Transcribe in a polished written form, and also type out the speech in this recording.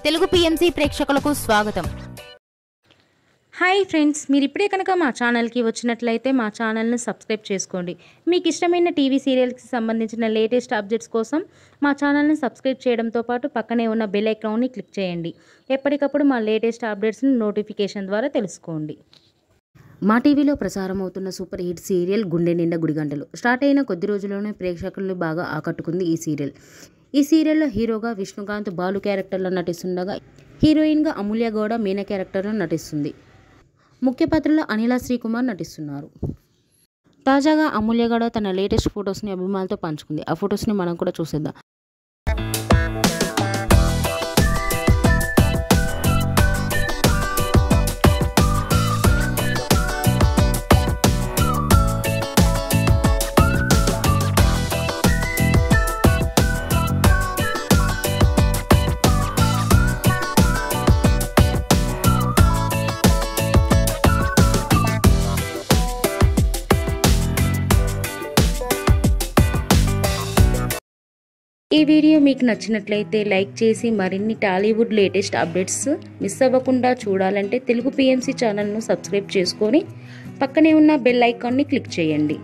Telugu PMC ప్రేక్షకులకు స్వాగతం. Hi friends, మీరు ఇప్పుడే కనుక మా ఛానల్కి వచ్చినట్లయితే మా ఛానల్ని సబ్స్క్రైబ్ చేసుకోండి. మీకు ఇష్టమైన టీవీ సీరియల్కి సంబంధించిన లేటెస్ట్ అప్డేట్స్ కోసం మా ఛానల్ని సబ్స్క్రైబ్ చేయడంతో పాటు పక్కనే ఉన్న బెల్ ఐకాన్ని క్లిక్ చేయండి. ఎప్పటికప్పుడు మా లేటెస్ట్ అప్డేట్స్ని నోటిఫికేషన్ ద్వారా తెలుసుకోండి. మా టీవీలో ప్రసారం అవుతున్న సూపర్ హిట్ సీరియల్ గుండె నిండా గుడిగంటలు స్టార్ట్ అయిన కొద్ది రోజుల్లోనే ప్రేక్షకులను బాగా ఆకట్టుకుంది ఈ సీరియల్. ఈ సీరియల్లో హీరోగా విష్ణుకాంత్ బాలు క్యారెక్టర్లో నటిస్తుండగా హీరోయిన్గా అమూల్య గౌడ మీనా క్యారెక్టర్లో నటిస్తుంది. ముఖ్య పాత్రలో అనిలా శ్రీకుమార్ నటిస్తున్నారు. తాజాగా అమూల్య గౌడ తన లేటెస్ట్ ఫొటోస్ని అభిమానులతో పంచుకుంది. ఆ ఫొటోస్ని మనం కూడా చూసేద్దాం. ఈ వీడియో మీకు నచ్చినట్లయితే లైక్ చేసి మరిన్ని టాలీవుడ్ లేటెస్ట్ అప్డేట్స్ మిస్ అవ్వకుండా చూడాలంటే తెలుగు పిఎంసి ఛానల్ను సబ్స్క్రైబ్ చేసుకొని పక్కనే ఉన్న బెల్ ఐకాన్ని క్లిక్ చేయండి.